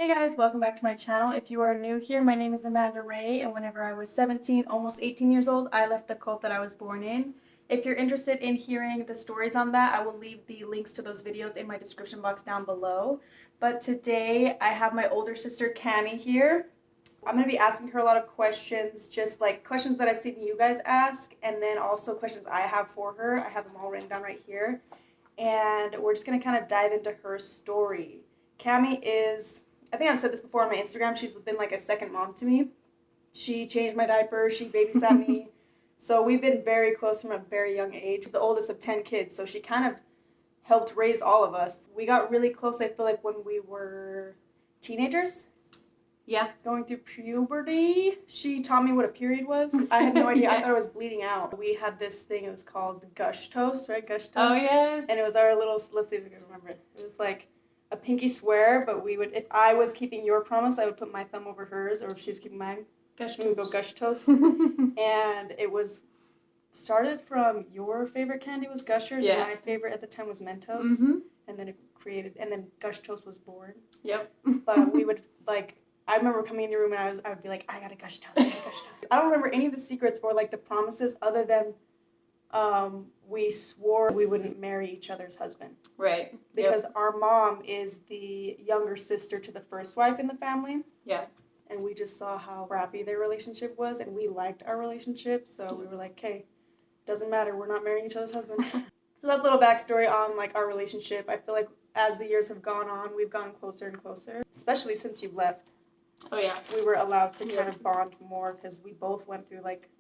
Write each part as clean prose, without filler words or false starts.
Hey guys, welcome back to my channel. If you are new here, my name is Amanda Ray, and whenever I was 17, almost 18 years old, I left the cult that I was born in. If you're interested in hearing the stories on that, I will leave the links to those videos in my description box down below. But today, I have my older sister, Cammie, here. I'm going to be asking her a lot of questions, just like questions that I've seen you guys ask, and then also questions I have for her. I have them all written down right here. And we're just going to kind of dive into her story. Cammie is... I think I've said this before on my Instagram, she's been like a second mom to me. She changed my diaper, she babysat me. So we've been very close from a very young age. She's the oldest of 10 kids, so she kind of helped raise all of us. We got really close, I feel like, when we were teenagers. Yeah. Going through puberty. She taught me what a period was. I had no idea. Yeah. I thought it was bleeding out. We had this thing, it was called gush toast, right? Gush toast. Oh, yes. And it was our little, let's see if we can remember it. It was like a pinky swear, but we would, if I was keeping your promise, I would put my thumb over hers, or if she was keeping mine, Gush we would go toast. gush toast. And it was started from your favorite candy was Gushers, Yeah. and my favorite at the time was Mentos. Mm-hmm. And then it created, and then Gush Toast was born. Yep. But we would, like, I remember coming in the room and I would be like, I got a Gush Toast, I got a Gush Toast. I don't remember any of the secrets or like the promises other than we swore we wouldn't marry each other's husband. Right. Because our mom is the younger sister to the first wife in the family. Yeah. And we just saw how crappy their relationship was, and we liked our relationship, so we were like, hey, doesn't matter, we're not marrying each other's husband. So that's a little backstory on like our relationship. I feel like as the years have gone on, we've gotten closer and closer, especially since you left. Oh, yeah. We were allowed to kind of bond more because we both went through like,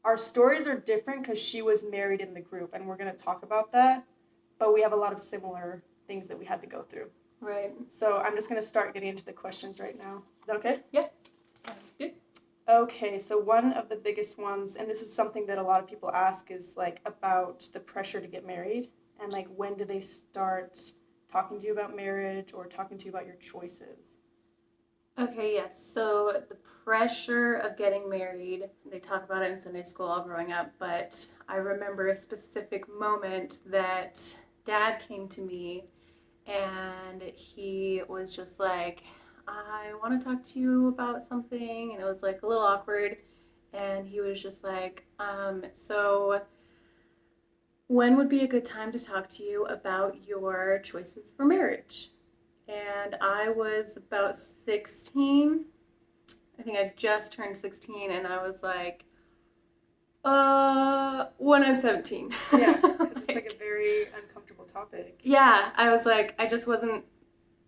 our stories are different because she was married in the group, and we're going to talk about that, but we have a lot of similar things that we had to go through. Right. So I'm just going to start getting into the questions right now. Is that okay? Yeah. Good. Okay, so one of the biggest ones, and this is something that a lot of people ask, is like about the pressure to get married, and like when do they start talking to you about marriage or talking to you about your choices? Okay, yes. So the pressure of getting married, they talk about it in Sunday school all growing up, but I remember a specific moment that Dad came to me and he was just like, I want to talk to you about something, and it was like a little awkward, and he was just like, so when would be a good time to talk to you about your choices for marriage? And I was about 16. I think I just turned 16, and I was like, when I'm 17. Yeah, because it's like a very uncomfortable topic. Yeah, I was like, I just wasn't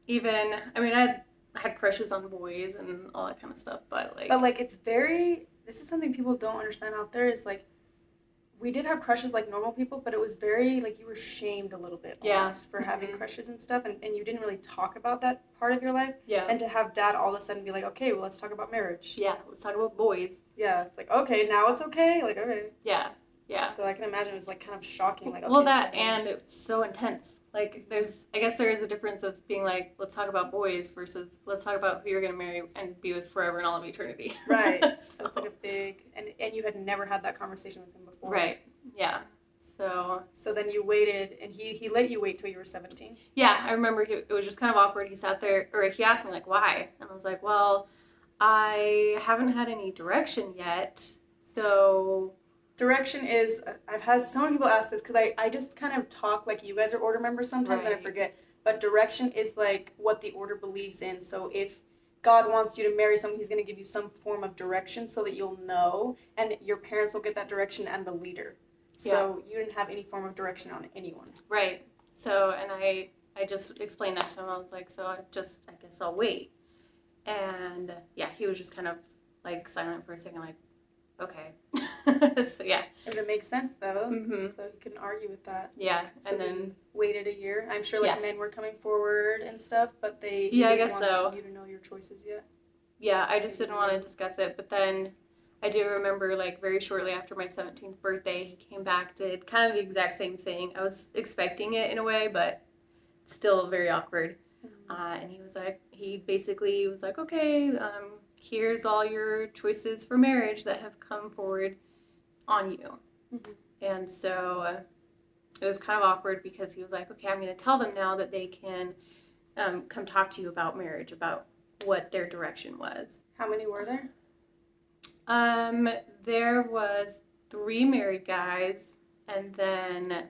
even, I mean, I had crushes on boys and all that kind of stuff, but like it's very, this is something people don't understand out there, is like, we did have crushes like normal people, but it was very, like, you were shamed a little bit almost for having crushes and stuff, and you didn't really talk about that part of your life. Yeah. And to have Dad all of a sudden be like, okay, well, let's talk about marriage. Yeah, let's talk about boys. Yeah, it's like, okay, now it's okay? Like, okay. Yeah, yeah. So I can imagine it was, like, kind of shocking. Like, okay, well, that, and it's so intense. Like, I guess there is a difference of being like, let's talk about boys versus let's talk about who you're going to marry and be with forever and all of eternity. Right. So it's like a big, and you had never had that conversation with him before. Right. Yeah. So then you waited, and he let you wait till you were 17. Yeah, I remember it was just kind of awkward. He sat there, or he asked me like, why? And I was like, well, I haven't had any direction yet. So direction is, I've had so many people ask this because I just kind of talk like you guys are order members sometimes, and I forget. But direction is like what the order believes in. So if God wants you to marry someone, he's going to give you some form of direction so that you'll know, and your parents will get that direction and the leader. So you didn't have any form of direction on anyone. Right. So, and I just explained that to him. I was like, so I guess I'll wait. And yeah, he was just kind of like silent for a second, like, okay. So yeah. And it makes sense though. Mm-hmm. So you couldn't argue with that. Yeah. So and then waited a year. I'm sure like men were coming forward and stuff, but they I guess didn't so. want you to know your choices yet. Yeah, I just didn't want to discuss it. But then I do remember like very shortly after my 17th birthday, he came back, did kind of the exact same thing. I was expecting it in a way, but still very awkward. Mm-hmm. And he basically was like, okay, here's all your choices for marriage that have come forward on you. Mm-hmm. And so it was kind of awkward because he was like, okay, I'm going to tell them now that they can come talk to you about marriage, about what their direction was. How many were there? There was 3 married guys and then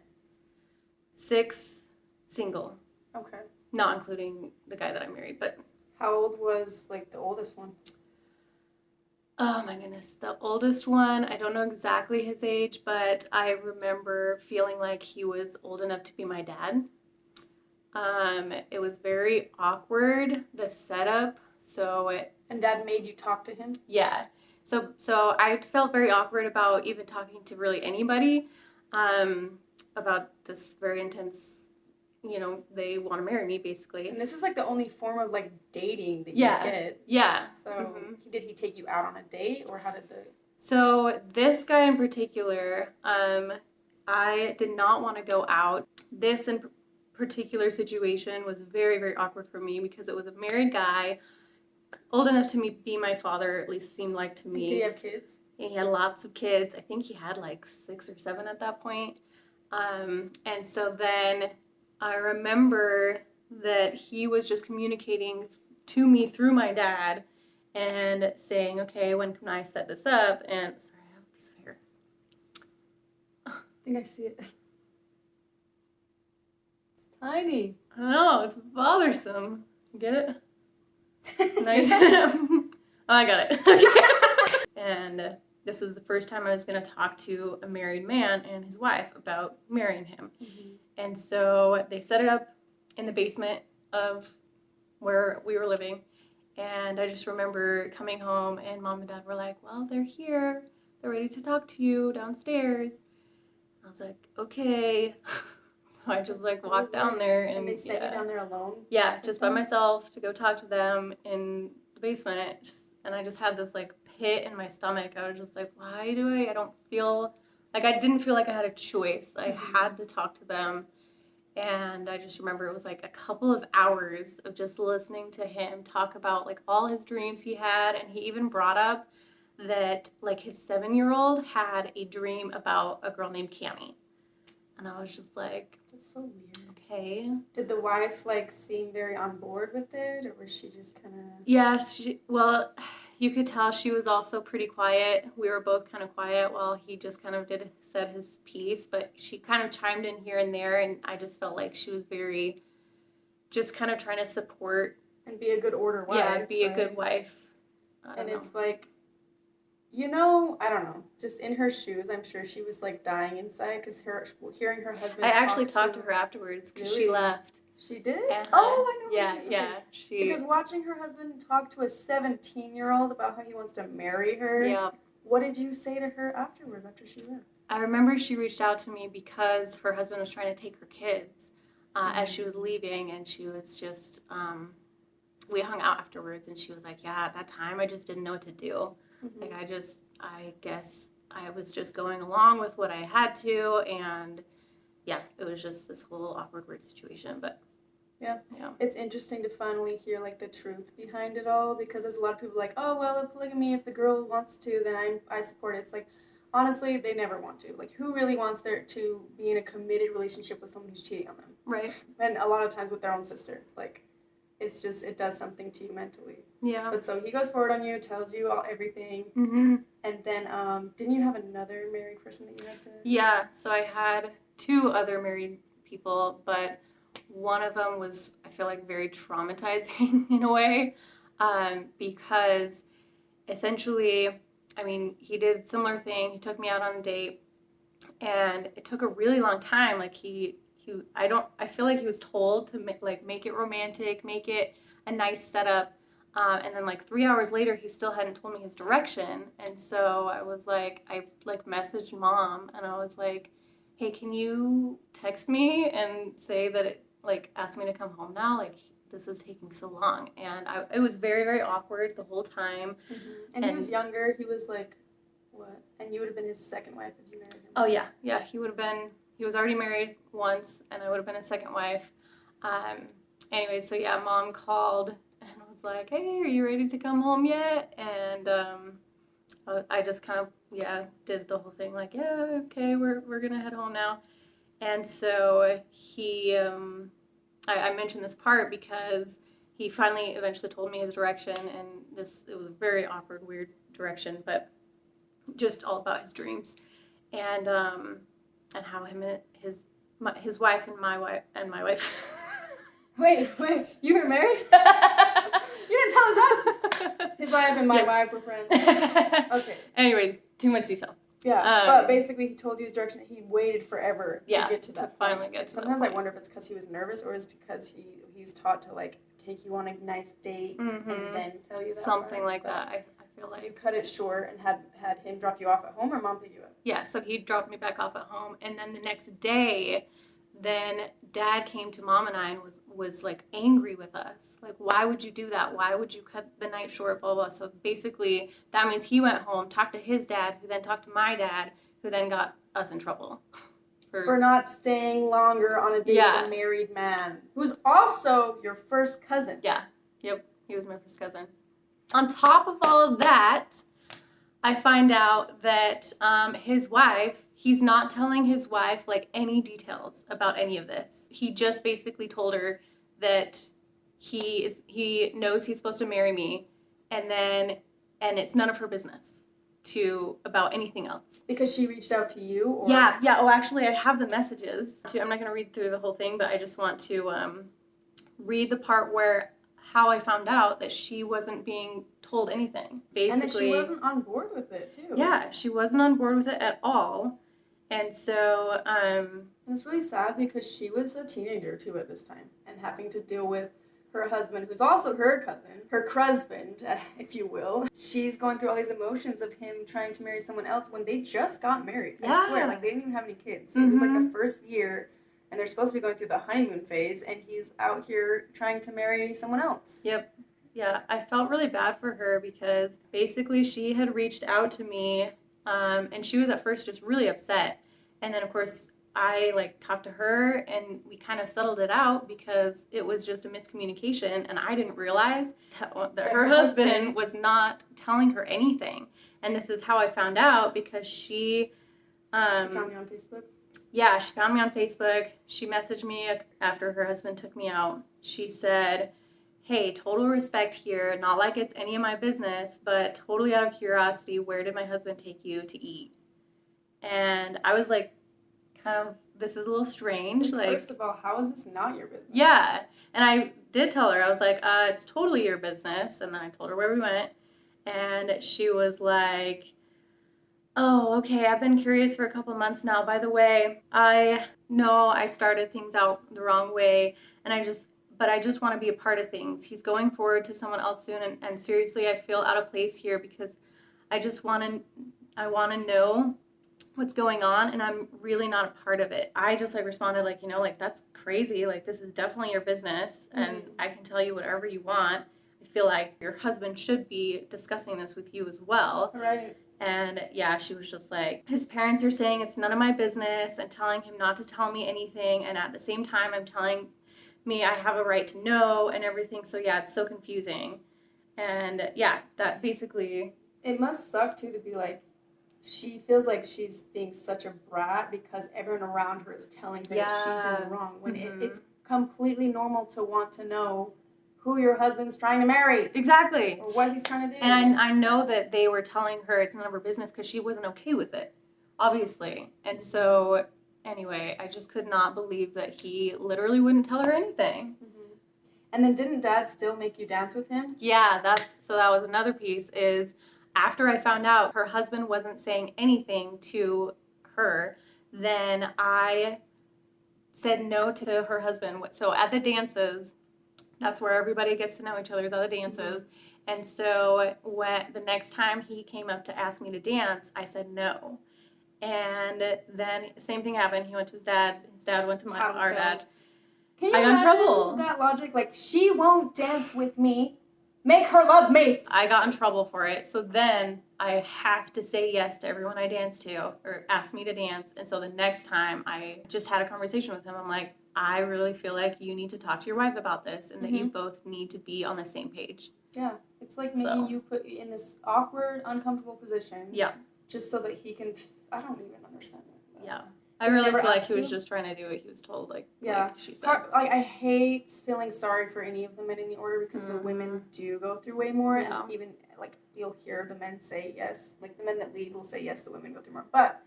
6 single. Okay. Not including the guy that I married, but. How old was, like, the oldest one? Oh my goodness, the oldest one, I don't know exactly his age, but I remember feeling like he was old enough to be my dad. It was very awkward, the setup, And Dad made you talk to him? Yeah. So I felt very awkward about even talking to really anybody, about this very intense, they want to marry me, basically. And this is, like, the only form of, like, dating that you get. Yeah. So, did he take you out on a date, or how did the... So, this guy in particular, I did not want to go out. This in particular situation was very, very awkward for me because it was a married guy, old enough to be my father, at least seemed like to me. Did he have kids? He had lots of kids. I think he had like 6 or 7 at that point. And so then I remember that he was just communicating to me through my dad and saying, okay, when can I set this up? And sorry, I have a piece of hair. I think I see it. It's tiny. I know, it's bothersome. Get it? Nice. Oh, I got it. Okay. And this was the first time I was going to talk to a married man and his wife about marrying him. Mm-hmm. And so they set it up in the basement of where we were living. And I just remember coming home and Mom and Dad were like, well, they're here. They're ready to talk to you downstairs. I was like, okay. So I just like walked down there. And they sent you down there alone? Yeah, just by myself to go talk to them in the basement. And I just had this like pit in my stomach. I was just like, why do I don't feel like I didn't feel like I had a choice. I had to talk to them. And I just remember it was like a couple of hours of just listening to him talk about like all his dreams he had. And he even brought up that like his 7-year-old had a dream about a girl named Cammie. And I was just like, that's so weird. Okay. Did the wife like seem very on board with it, or was she just kind of? Yeah, well, you could tell she was also pretty quiet. We were both kind of quiet while he just kind of said his piece, but she kind of chimed in here and there, and I just felt like she was very, just kind of trying to support and be a good order wife. Yeah, be a good wife. And it's like, I don't know, just in her shoes, I'm sure she was like dying inside because hearing her husband. I actually talked to her afterwards because she left. She did? Uh-huh. Oh, I know. Yeah. Because watching her husband talk to a 17-year-old about how he wants to marry her. Yeah. What did you say to her afterwards, after she left? I remember she reached out to me because her husband was trying to take her kids as she was leaving, and she was just, we hung out afterwards, and she was like, yeah, at that time I just didn't know what to do. Mm-hmm. Like I guess I was just going along with what I had to, and yeah, it was just this whole awkward, weird situation, but yeah. It's interesting to finally hear like the truth behind it all, because there's a lot of people like, oh, well, polygamy, if the girl wants to, then I support it. It's like, honestly, they never want to. Like, who really wants to be in a committed relationship with someone who's cheating on them? Right. And a lot of times with their own sister. Like, it's just, it does something to you mentally. Yeah. But so he goes forward on you, tells you everything. Mm-hmm. And then, didn't you have another married person that you had to? Yeah, so I had 2 other married people, but one of them was, I feel like, very traumatizing in a way, because essentially, I mean, he did a similar thing. He took me out on a date, and it took a really long time. Like I feel like he was told to make it romantic, make it a nice setup, and then like 3 hours later, he still hadn't told me his direction, and so I was like, I messaged Mom, and I was like, hey, can you text me and say that it, ask me to come home now? Like, this is taking so long. And it was very, very awkward the whole time. Mm-hmm. And he was younger. He was like, what? And you would have been his second wife if you married him. Oh, yeah. Yeah, he was already married once, and I would have been his second wife. Anyway, so yeah, Mom called and was like, hey, are you ready to come home yet? And I just kind of, did the whole thing like, yeah, okay, we're gonna head home now. And so he, I mentioned this part because he finally eventually told me his direction, and it was a very awkward, weird direction, but just all about his dreams, and how him and his wife and my wife. Wait, you were married? You didn't tell us that. His wife and my wife were friends. Okay. Anyways, too much detail. Yeah, but basically he told you his direction. He waited forever to get to that finally point. get to Sometimes that point. I wonder if it's because he was nervous or is because he's taught to like take you on a nice date and then tell you that. Something like that. I feel like you cut it short and had him drop you off at home, or mom pick you up? Yeah, so he dropped me back off at home, and then the next day, then Dad came to Mom and I and was like angry with us. Like, why would you do that? Why would you cut the night short? Blah, blah, blah. So basically, that means he went home, talked to his dad, who then talked to my dad, who then got us in trouble. For not staying longer on a date with a married man, who's also your first cousin. Yeah. Yep. He was my first cousin. On top of all of that, I find out that his wife, he's not telling his wife like any details about any of this. He just basically told her that he knows he's supposed to marry me, and it's none of her business about anything else. Because she reached out to you? Or? Yeah. Oh, actually, I have the messages. I'm not going to read through the whole thing, but I just want to read the part where how I found out that she wasn't being told anything. Basically, and that she wasn't on board with it, too. Yeah, she wasn't on board with it at all. And so, and it's really sad because she was a teenager, too, at this time, and having to deal with her husband, who's also her cousin, her crusband, if you will. She's going through all these emotions of him trying to marry someone else when they just got married. Yeah. I swear, like, they didn't even have any kids. It was like the first year, and they're supposed to be going through the honeymoon phase, and he's out here trying to marry someone else. Yep. Yeah, I felt really bad for her because basically she had reached out to me, and she was at first just really upset. And then, of course, I like talked to her and we kind of settled it out because it was just a miscommunication, and I didn't realize that her husband was not telling her anything. And this is how I found out because she found me on Facebook? Yeah, she found me on Facebook. She messaged me after her husband took me out. She said, "Hey, total respect here, not like it's any of my business, but totally out of curiosity, where did my husband take you to eat?" And I was like, this is a little strange. Like, first of all, how is this not your business? Yeah. And I did tell her, I was like, it's totally your business. And then I told her where we went. And she was like, "Oh, okay, I've been curious for a couple months now. By the way, I know I started things out the wrong way, and I just want to be a part of things. He's going forward to someone else soon, and seriously, I feel out of place here because I want to know what's going on, and I'm really not a part of it." I just like responded like, that's crazy. Like, this is definitely your business, and I can tell you whatever you want. I feel like your husband should be discussing this with you as well. Right. And yeah, she was just like, his parents are saying it's none of my business and telling him not to tell me anything. And at the same time, I'm telling me I have a right to know and everything. So yeah, it's so confusing. And yeah, that basically. It must suck too to be like, she feels like she's being such a brat because everyone around her is telling her that she's in the wrong. When it's completely normal to want to know who your husband's trying to marry. Exactly. Or what he's trying to do. And I know that they were telling her it's none of her business because she wasn't okay with it, obviously. And so, anyway, I just could not believe that he literally wouldn't tell her anything. And then didn't Dad still make you dance with him? Yeah, that was another piece is after I found out her husband wasn't saying anything to her, then I said no to her husband. So at the dances, that's where everybody gets to know each other, is at the dances. And so when the next time he came up to ask me to dance, I said no. And then same thing happened. He went to his dad. His dad went to our dad. Can you I got in trouble. That logic, like, she won't dance with me. Make her love me. I got in trouble for it. So then I have to say yes to everyone I dance to or ask me to dance. And so the next time I just had a conversation with him. I'm like, I really feel like you need to talk to your wife about this and that you both need to be on the same page. Yeah. It's like making you put in this awkward, uncomfortable position. Yeah. Just so that he can, I don't even understand it. Yeah. I So he really never feel like asked he was you? just trying to do what he was told, like she said. Like I hate feeling sorry for any of the men in the order because the women do go through way more, Yeah. and even like you'll hear the men say yes, like the men that leave will say yes, the women go through more, but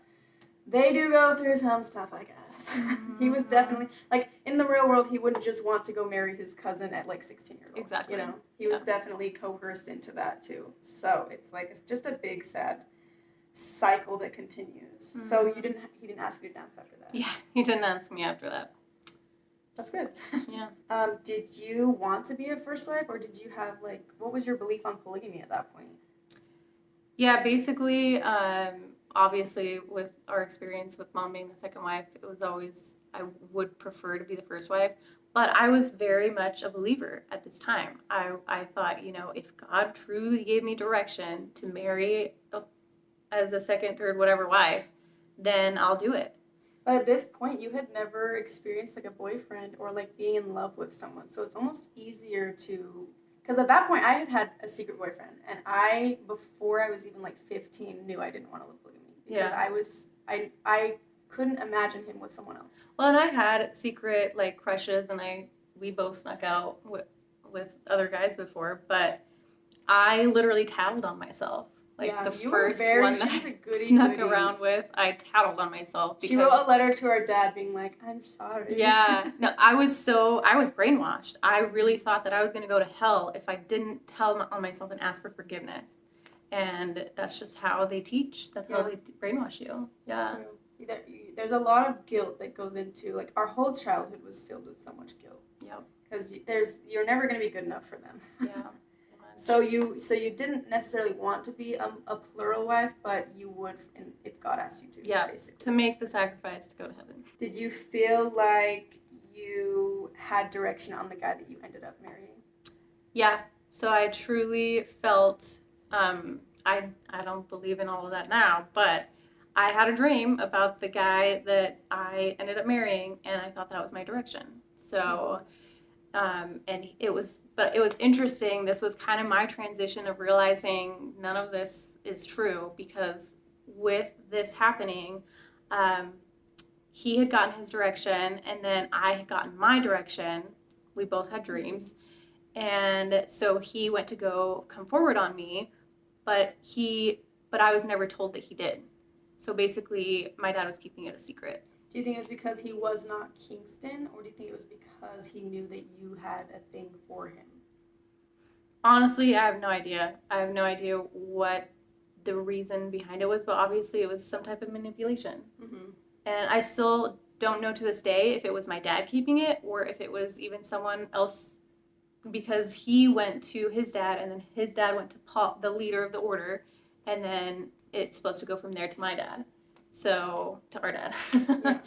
they do go through some stuff, I guess. He was definitely like in the real world. He wouldn't just want to go marry his cousin at like 16 years old. Exactly. You know, he was definitely coerced into that too. So it's just a big sad cycle that continues. So he didn't ask you to dance after that. Yeah, he didn't ask me after that. That's good. Yeah. Did you want to be a first wife, or did you have like what was your belief on polygamy at that point? Yeah, basically, obviously with our experience with mom being the second wife, it was always I would prefer to be the first wife. But I was very much a believer at this time. I thought, you know, if God truly gave me direction to marry as a second, third, whatever wife, then I'll do it. But at this point, you had never experienced like a boyfriend or like being in love with someone, so it's almost easier to. Because at that point, I had a secret boyfriend, and before I was even like 15, knew I didn't want to live polygamy because I couldn't imagine him with someone else. Well, and I had secret like crushes, and we both snuck out with other guys before, but I literally tattled on myself. Like the first one that I snuck around with, I tattled on myself. She wrote a letter to our dad being like, I'm sorry. Yeah. No, I was brainwashed. I really thought that I was going to go to hell if I didn't tell on myself and ask for forgiveness. And that's just how they teach. That's how they brainwash you. That's true. There's a lot of guilt that goes into, like, our whole childhood was filled with so much guilt. Yep. Because you're never going to be good enough for them. Yeah. So you didn't necessarily want to be a plural wife, but you would if God asked you to. Yeah, basically. to make the sacrifice to go to heaven. Did you feel like you had direction on the guy that you ended up marrying? Yeah. So I truly felt, I don't believe in all of that now, but I had a dream about the guy that I ended up marrying, and I thought that was my direction. So. And it was interesting. This was kind of my transition of realizing none of this is true, because with this happening, he had gotten his direction, and then I had gotten my direction. We both had dreams, and so he went to go come forward on me, but I was never told that he did. So basically, my dad was keeping it a secret. Do you think it was because he was not Kingston, or do you think it was because he knew that you had a thing for him? Honestly, I have no idea. I have no idea what the reason behind it was, but obviously it was some type of manipulation. Mm-hmm. And I still don't know to this day if it was my dad keeping it or if it was even someone else, because he went to his dad, and then his dad went to Paul, the leader of the order, and then it's supposed to go from there to my dad. So, to our dad. Yeah.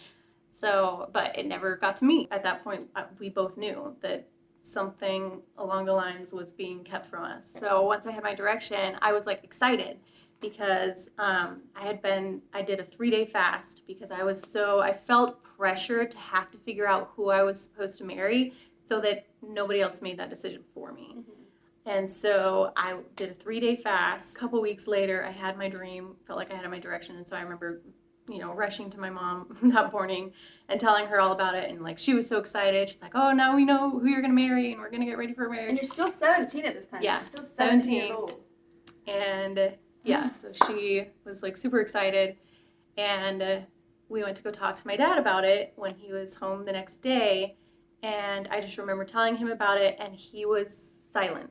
So, but it never got to me. At that point, we both knew that something along the lines was being kept from us. So once I had my direction, I was like excited because I did a 3-day fast because I felt pressure to have to figure out who I was supposed to marry so that nobody else made that decision for me. Mm-hmm. And so I did a 3-day fast. A couple weeks later, I had my dream, felt like I had my direction. And so I remember, rushing to my mom that morning and telling her all about it. And like, she was so excited. She's like, oh, now we know who you're going to marry and we're going to get ready for marriage. And you're still 17 at this time. Yeah. You're still 17 years old. And yeah, so she was like super excited. And we went to go talk to my dad about it when he was home the next day. And I just remember telling him about it, and he was silent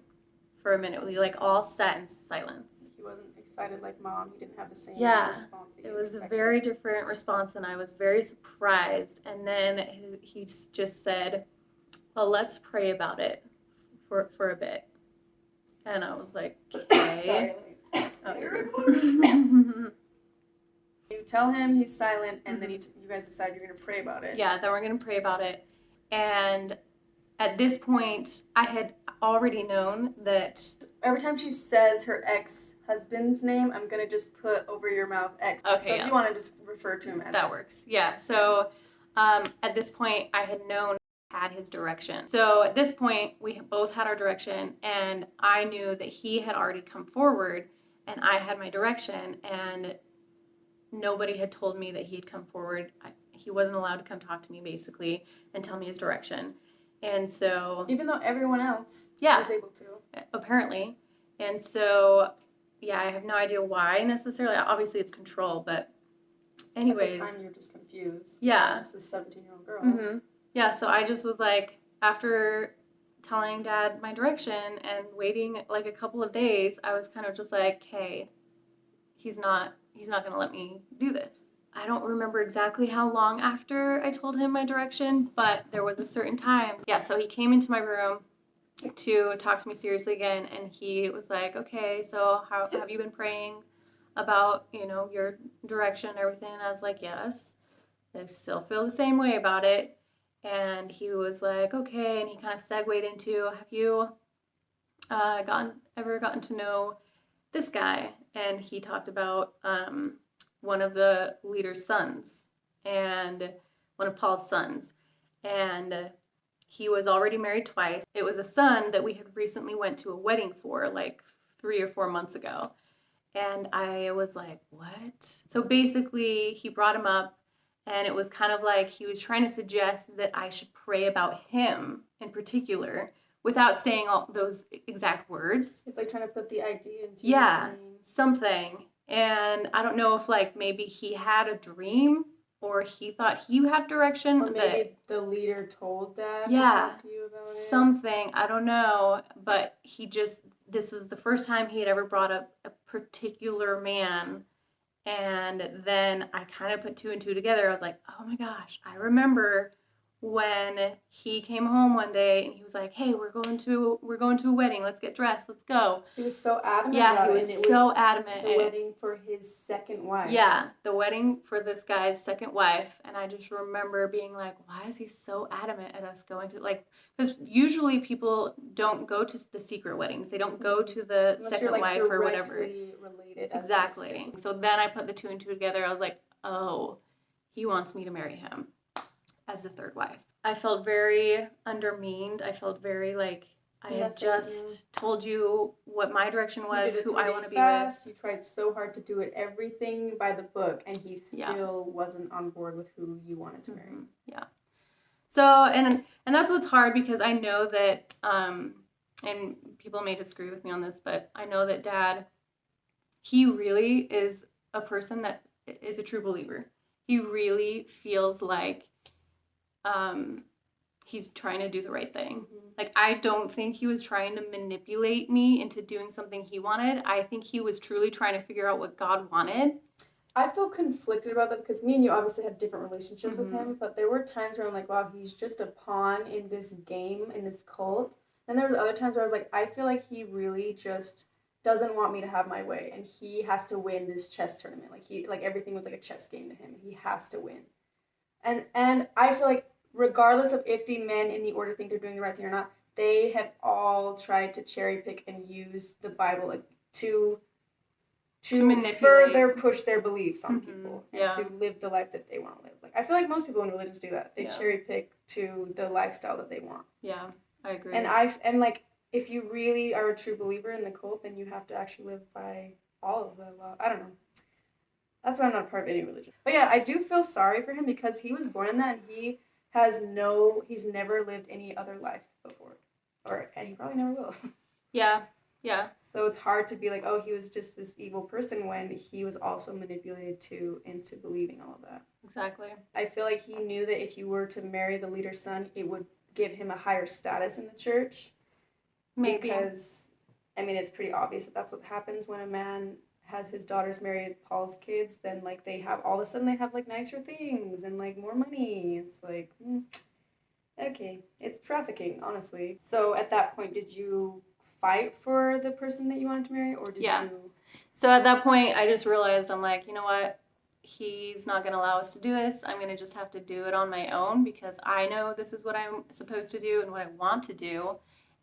for a minute. We like all sat in silence. He wasn't excited like mom. He didn't have the same response. It was a very different response, and I was very surprised. And then he just said, well, let's pray about it for a bit. And I was like, okay. Sorry. You tell him, he's silent, and then you guys decide you're going to pray about it. Yeah, then we're going to pray about it. And at this point, I had already known that... Every time she says her ex-husband's name, I'm going to just put over your mouth ex. Okay, so if you want to just refer to him as... That works. Yeah, so at this point, I had known had his direction. So at this point, we both had our direction, and I knew that he had already come forward, and I had my direction, and nobody had told me that he had come forward. he wasn't allowed to come talk to me basically and tell me his direction. And so Even though everyone else was able to. Apparently. And so yeah, I have no idea why necessarily. Obviously it's control, but anyways. At the time you were just confused. Yeah. This is a 17-year-old girl. Mm-hmm. Yeah, so I just was like, after telling Dad my direction and waiting like a couple of days, I was kind of just like, hey, he's not gonna let me do this. I don't remember exactly how long after I told him my direction, but there was a certain time. Yeah, so he came into my room to talk to me seriously again, and he was like, okay, so how have you been praying about, your direction and everything? And I was like, yes. I still feel the same way about it. And he was like, okay, and he kind of segued into, have you ever gotten to know this guy? And he talked about one of the leader's sons and one of Paul's sons. And he was already married twice. It was a son that we had recently went to a wedding for like 3 or 4 months ago. And I was like, what? So basically he brought him up, and it was kind of like he was trying to suggest that I should pray about him in particular without saying all those exact words. It's like trying to put the idea into your brain. Something. And I don't know if like maybe he had a dream or he thought he had direction. Or maybe the leader told Dad to talk to you about it. Something. I don't know. But this was the first time he had ever brought up a particular man. And then I kind of put 2 and 2 together. I was like, oh my gosh, I remember when he came home one day and he was like, hey, we're going to a wedding. Let's get dressed. Let's go. He was so adamant about it. Yeah, he was so adamant. The wedding for his second wife. Yeah, the wedding for this guy's second wife. And I just remember being like, why is he so adamant at us going to, like, because usually people don't go to the secret weddings. They don't go to the Unless second you're, like, wife or whatever. Related Exactly. So then I put the 2 and 2 together. I was like, oh, he wants me to marry him as the third wife. I felt very undermined. I felt very like I had just told you what my direction was, who I want to be with. You tried so hard to do it, everything by the book, and he still wasn't on board with who you wanted to marry. Mm-hmm. Yeah. So, and that's what's hard, because I know that, and people may disagree with me on this, but I know that Dad, he really is a person that is a true believer. He really feels like he's trying to do the right thing. Mm-hmm. Like, I don't think he was trying to manipulate me into doing something he wanted. I think he was truly trying to figure out what God wanted. I feel conflicted about that, because me and you obviously had different relationships with him, but there were times where I'm like, wow, he's just a pawn in this game, in this cult. And there was other times where I was like, I feel like he really just doesn't want me to have my way, and he has to win this chess tournament. Like everything was like a chess game to him. He has to win. And I feel like regardless of if the men in the order think they're doing the right thing or not, they have all tried to cherry pick and use the Bible to further push their beliefs on people and to live the life that they want to live. Like, I feel like most people in religions do that. They cherry pick to the lifestyle that they want. Yeah, I agree. And like, if you really are a true believer in the cult, then you have to actually live by all of the law. I don't know. That's why I'm not a part of any religion. But yeah, I do feel sorry for him, because he was born in that, and he's never lived any other life before. And he probably never will. Yeah. So it's hard to be like, oh, he was just this evil person, when he was also manipulated into believing all of that. Exactly. I feel like he knew that if you were to marry the leader's son, it would give him a higher status in the church. Maybe. Because, I mean, it's pretty obvious that that's what happens when a man has his daughters marry Paul's kids. Then, like, all of a sudden they have, like, nicer things and, like, more money. It's like, okay, it's trafficking, honestly. So at that point, did you fight for the person that you wanted to marry, or did you? So at that point, I just realized, I'm like, you know what? He's not going to allow us to do this. I'm going to just have to do it on my own, because I know this is what I'm supposed to do and what I want to do.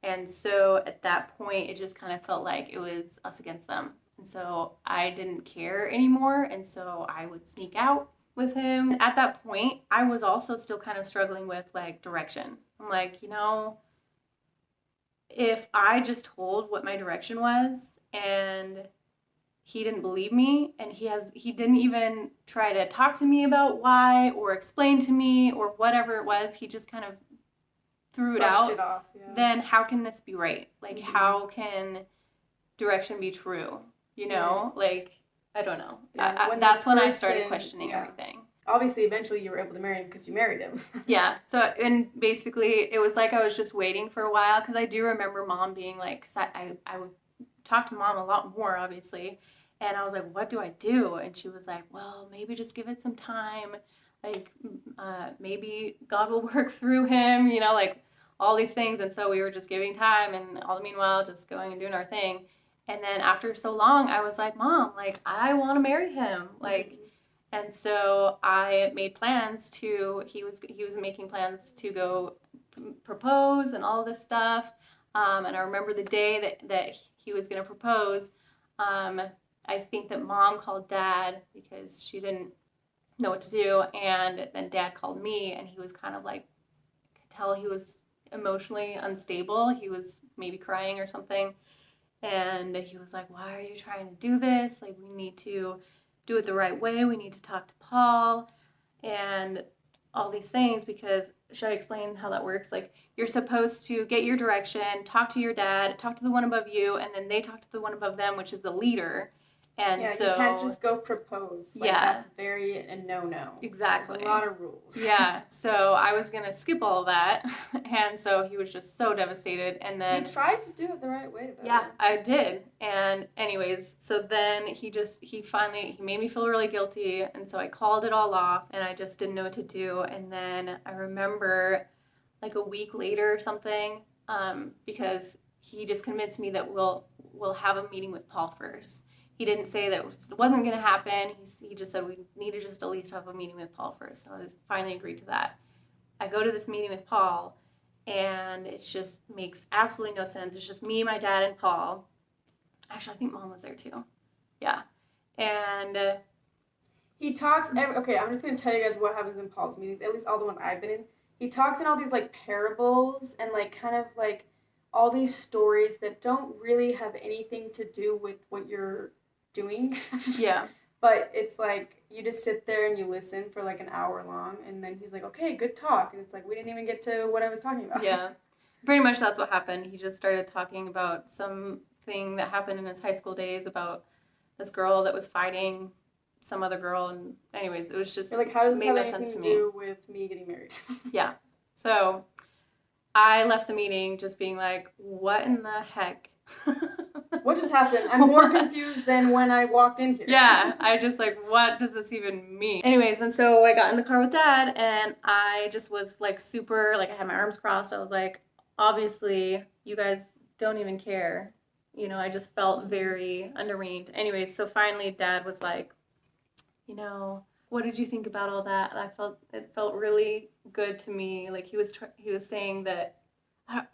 And so at that point, it just kind of felt like it was us against them. And so I didn't care anymore. And so I would sneak out with him. At that point, I was also still kind of struggling with, like, direction. I'm like, if I just told what my direction was, and he didn't believe me, and he didn't even try to talk to me about why or explain to me or whatever it was. He just kind of threw it out. It off, yeah. Then how can this be right? Like, how can direction be true? You know, like, I don't know. Yeah, that's when I started questioning everything. Obviously, eventually you were able to marry him because you married him. Yeah. So, and basically, it was like I was just waiting for a while, because I do remember Mom being like, because I would talk to Mom a lot more, obviously. And I was like, what do I do? And she was like, well, maybe just give it some time. Like, maybe God will work through him, you know, like all these things. And so we were just giving time, and all the meanwhile, just going and doing our thing. And then after so long, I was like, Mom, like, I want to marry him. Like, and so I made plans to, he was making plans to go propose and all this stuff. And I remember the day that he was going to propose. I think that Mom called Dad because she didn't know what to do. And then Dad called me, and he was kind of like, I could tell he was emotionally unstable. He was maybe crying or something. And he was like, why are you trying to do this? Like, we need to do it the right way. We need to talk to Paul and all these things, because, should I explain how that works? Like, you're supposed to get your direction, talk to your dad, talk to the one above you, and then they talk to the one above them, which is the leader. And yeah, so you can't just go propose. Like, yeah, that's very a no-no. Exactly. There's a lot of rules. Yeah, so I was gonna skip all of that, and so he was just so devastated. And then you tried to do it the right way, though. Yeah, I did. And anyways, so then he finally made me feel really guilty, and so I called it all off, and I just didn't know what to do. And then I remember, like a week later or something, because he just convinced me that we'll have a meeting with Paul first. He didn't say that it wasn't going to happen. He just said we need to just at least have a meeting with Paul first. So I finally agreed to that. I go to this meeting with Paul, and it just makes absolutely no sense. It's just me, my dad, and Paul. Actually, I think Mom was there too. Yeah. And he talks okay, I'm just going to tell you guys what happens in Paul's meetings, at least all the ones I've been in. He talks in all these, like, parables and, like, kind of, like, all these stories that don't really have anything to do with what you're doing. Yeah. But it's like, you just sit there and you listen for like an hour long, and then he's like, okay, good talk. And it's like, we didn't even get to what I was talking about. Yeah. Pretty much that's what happened. He just started talking about something that happened in his high school days about this girl that was fighting some other girl. And anyways, it was just, you're like, how does this have no anything sense to to do with me getting married? Yeah. So I left the meeting just being like, what in the heck? What just happened? I'm more confused than when I walked in here. Yeah, I just like, what does this even mean? Anyways, and so I got in the car with Dad, and I just was like super, like, I had my arms crossed. I was like, obviously, you guys don't even care. You know, I just felt very undermined. Anyways, so finally Dad was like, you know, what did you think about all that? And it felt really good to me. Like, he was saying that,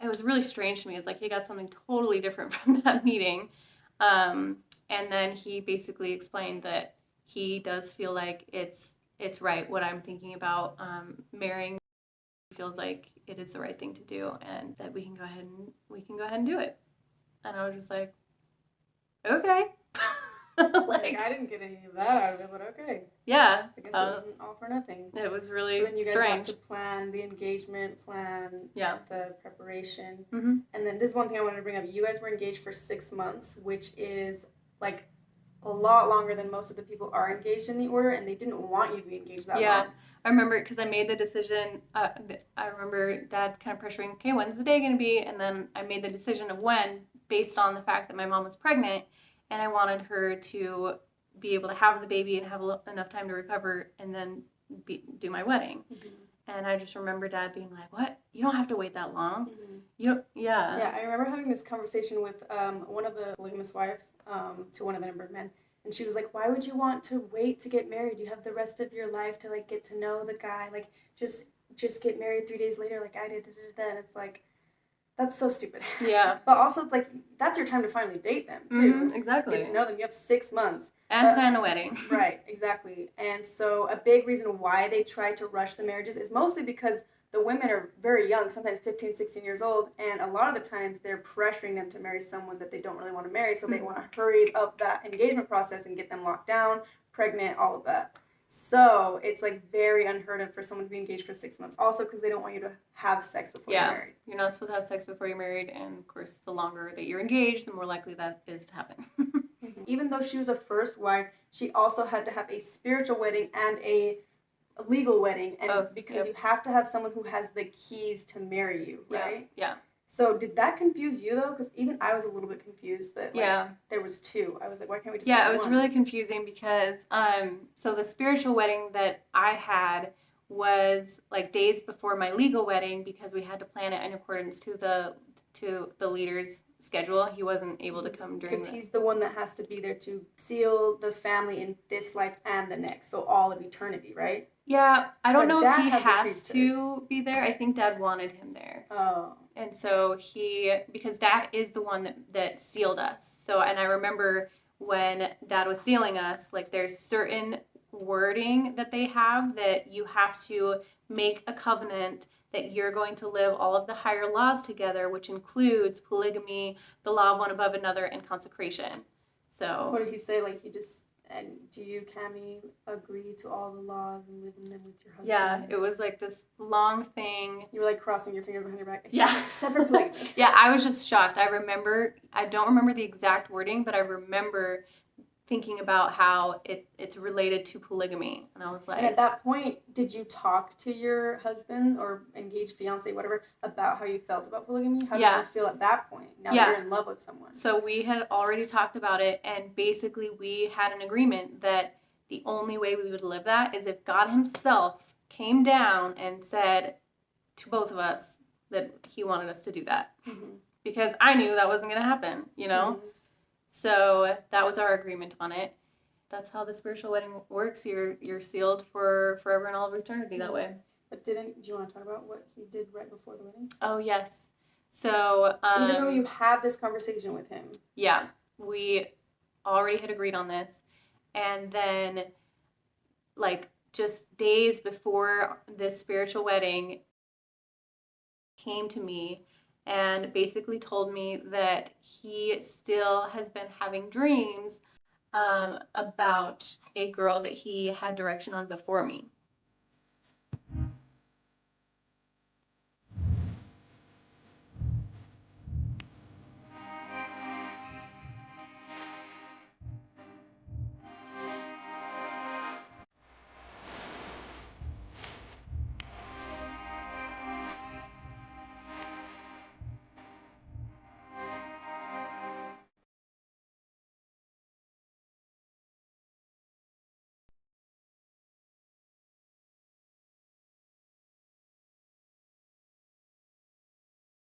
it was really strange to me. It's like he got something totally different from that meeting. And then he basically explained that he does feel like it's right what I'm thinking about, marrying. He feels like it is the right thing to do, and that we can go ahead and do it. And I was just like, okay. Like, I didn't get any of that out of it, but okay. Yeah. I guess it wasn't all for nothing. It was really so then you guys strange. had to plan the engagement, the preparation. Mm-hmm. And then this is one thing I wanted to bring up. You guys were engaged for 6 months, which is like a lot longer than most of the people are engaged in the order, and they didn't want you to be engaged that long. Yeah. I remember, because I made the decision, I remember Dad kind of pressuring, okay, when's the day going to be? And then I made the decision of when, based on the fact that my mom was pregnant, and I wanted her to be able to have the baby and have enough time to recover, and then do my wedding. Mm-hmm. And I just remember Dad being like, what? You don't have to wait that long. Mm-hmm. Yeah, I remember having this conversation with one of the polygamous wife to one of the number of men. And she was like, why would you want to wait to get married? You have the rest of your life to, like, get to know the guy. Like, just get married 3 days later like I did. And it's like, that's so stupid. Yeah. But also, it's like, that's your time to finally date them, too. Mm-hmm, exactly. Get to know them. You have 6 months. And plan a wedding. Right, exactly. And so a big reason why they try to rush the marriages is mostly because the women are very young, sometimes 15, 16 years old, and a lot of the times they're pressuring them to marry someone that they don't really want to marry, so they want to hurry up that engagement process and get them locked down, pregnant, all of that. So it's like very unheard of for someone to be engaged for 6 months. Also, because they don't want you to have sex before you're married. You're not supposed to have sex before you're married, and of course, the longer that you're engaged, the more likely that is to happen. Even though she was a first wife, she also had to have a spiritual wedding and a legal wedding, and because you have to have someone who has the keys to marry you, right? Yeah. So did that confuse you though? Because even I was a little bit confused that there was two. I was like, why can't we just have it was one? really confusing because so the spiritual wedding that I had was like days before my legal wedding because we had to plan it in accordance to the leader's schedule. He wasn't able to come during because he's the one that has to be there to seal the family in this life and the next, so all of eternity, right? Yeah, I don't know if he has to be there. I think Dad wanted him there. Oh. And so because Dad is the one that sealed us. So, and I remember when Dad was sealing us, like there's certain wording that they have that you have to make a covenant that you're going to live all of the higher laws together, which includes polygamy, the law of one above another, and consecration. So. What did he say? Like and do you, Cammie, agree to all the laws and live in them with your husband? Yeah, it was like this long thing. You were like crossing your fingers behind your back. Except for polygamy. Yeah, I was just shocked. I don't remember the exact wording, but I remember thinking about how it's related to polygamy. And I was like... And at that point, did you talk to your husband or engaged fiance, whatever, about how you felt about polygamy? How did you feel at that point, now that you're in love with someone? So we had already talked about it, and basically we had an agreement that the only way we would live that is if God himself came down and said to both of us that he wanted us to do that. Mm-hmm. Because I knew that wasn't going to happen, you know? Mm-hmm. So that was our agreement on it. That's how the spiritual wedding works. You're sealed for forever and all of eternity that way. But do you want to talk about what he did right before the wedding? Oh, yes. So... even though you had this conversation with him. Yeah. We already had agreed on this. And then, like, just days before this spiritual wedding, came to me and basically told me that he still has been having dreams about a girl that he had direction on before me.